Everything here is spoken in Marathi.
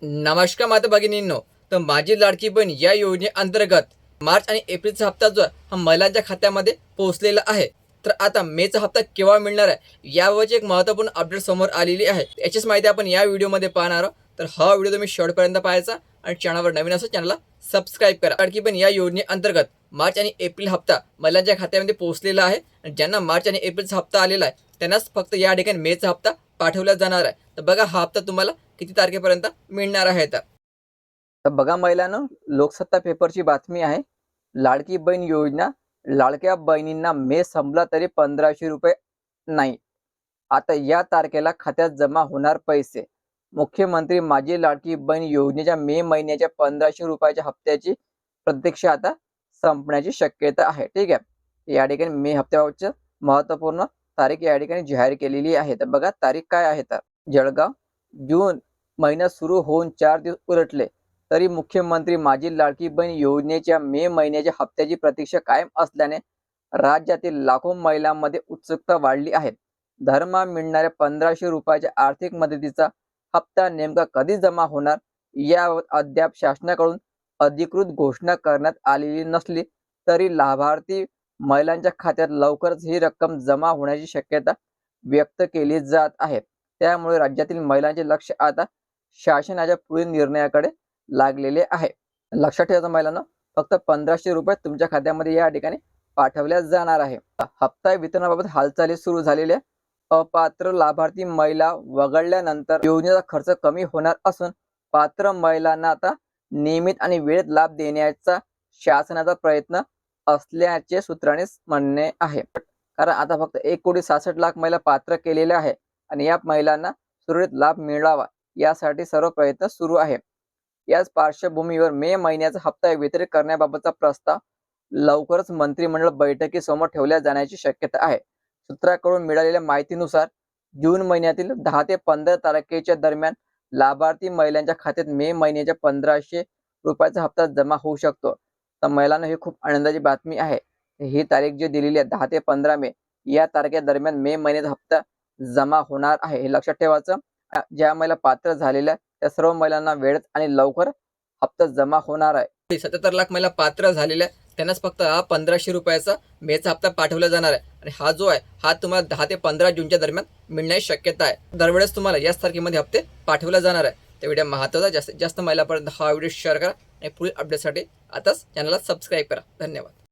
नमस्कार माता भगिनींनो. तर माझी लाडकी बहीण या योजनेअंतर्गत मार्च आणि एप्रिलचा हप्ता जो आहे हा महिलांच्या खात्यामध्ये पोहोचलेला आहे. तर आता मेचा हप्ता केव्हा मिळणार आहे याबाबतची एक महत्त्वपूर्ण अपडेट समोर आलेली आहे. याचीच माहिती आपण या व्हिडिओमध्ये पाहणार आहोत. तर हा व्हिडिओ तुम्ही शेवटपर्यंत पाहायचा आणि चॅनलवर नवीन असेल चॅनलला सबस्क्राईब करा. लाडकी बहीण या योजनेअंतर्गत मार्च आणि एप्रिल हप्ता महिलांच्या खात्यामध्ये पोहोचलेला आहे. आणि ज्यांना मार्च आणि एप्रिलचा हप्ता आलेला आहे त्यांनाच फक्त या ठिकाणी मेचा हप्ता पाठवला जाणार आहे. तर बघा हा हप्ता तुम्हाला किती तारखेपर्यंत मिळणार आहे. तर बघा महिलांनो, लोकसत्ता पेपरची बातमी आहे. लाडकी बहीण योजना, लाडक्या बहिणींना मे संपला तरी 1500 रुपये नाही. आता या तारखेला खात्यात जमा होणार पैसे. मुख्यमंत्री माझी लाडकी बहीण योजनेच्या मे महिन्याच्या 1500 रुपयाच्या हप्त्याची प्रतीक्षा आता संपण्याची शक्यता आहे. ठीक आहे. या ठिकाणी मे हप्त्यावरचं महत्त्वपूर्ण तारीख या ठिकाणी जाहीर केलेली आहे. तर बघा तारीख काय आहे. तर जळगाव, जून महिना सुरू होऊन 4 दिवस उलटले तरी मुख्यमंत्री माझी लाडकी बहीण योजनेच्या मे महिन्याच्या हप्त्याची प्रतीक्षा कायम असल्याने राज्यातील लाखो महिलांमध्ये उत्सुकता वाढली आहे. दरमहा मिळणाऱ्या 1500 रुपयाच्या आर्थिक मदतीचा हप्ता नेमका कधी जमा होणार याबाबत अद्याप शासनाकडून अधिकृत घोषणा करण्यात आलेली नसली तरी लाभार्थी महिलांच्या खात्यात लवकरच ही रक्कम जमा होण्याची शक्यता व्यक्त केली जात आहे. त्यामुळे राज्यातील महिलांचे लक्ष आता शासनाच्या पुढील निर्णयाकडे लागलेले आहे. लक्षात ठेवायचं महिलांना, फक्त 1500 रुपये तुमच्या खात्यामध्ये या ठिकाणी पाठवल्या जाणार आहे. हप्ता वितरणाबाबत हालचाली सुरू झालेल्या अपात्र लाभार्थी महिला वगळल्यानंतर योजनेचा खर्च कमी होणार असून पात्र महिलांना आता नियमित आणि वेळेत लाभ देण्याचा शासनाचा प्रयत्न असल्याचे सूत्रांनी म्हणणे आहे. कारण आता फक्त 1,66,00,000 महिला पात्र केलेल्या आहे आणि या महिलांना सुरळीत लाभ मिळावा यासाठी सर्व प्रयत्न सुरू आहे. याच पार्श्वभूमीवर मे महिन्याचा हप्ता वितरित करण्याबाबतचा प्रस्ताव लवकरच मंत्रिमंडळ बैठकीसमोर ठेवल्या जाण्याची शक्यता आहे. सूत्रांकडून मिळालेल्या माहितीनुसार जून महिन्यातील 10 ते 15 तारखेच्या दरम्यान लाभार्थी महिलांच्या खात्यात मे महिन्याच्या 1500 रुपयाचा हप्ता जमा होऊ शकतो. तर महिलांना ही खूप आनंदाची बातमी आहे. ही तारीख जी दिलेली आहे 10 ते 15 मे या तारखे दरम्यान मे महिन्याचा हप्ता जमा होणार आहे. हे लक्षात ठेवायचं. ज्या महिला पात्र झालेल्या त्या सर्व महिलांना वेळेत आणि लवकर हप्ता जमा होणार आहे. 77 लाख महिला पात्र झालेल्या त्यांनाच फक्त हा 1500 रुपयाचा मेचा हप्ता पाठवला जाणार आहे. आणि हा जो आहे हा तुम्हाला 10 ते 15 जूनच्या दरम्यान मिळण्याची शक्यता आहे. दरवेळेस तुम्हाला याच तारखेमध्ये हप्ते पाठवला जाणार आहे. त्या व्हिडिओ महत्त्वाचा, जास्तीत जास्त महिलापर्यंत हा व्हिडिओ शेअर करा आणि पुढील अपडेटसाठी आताच चॅनलला सबस्क्राईब करा. धन्यवाद.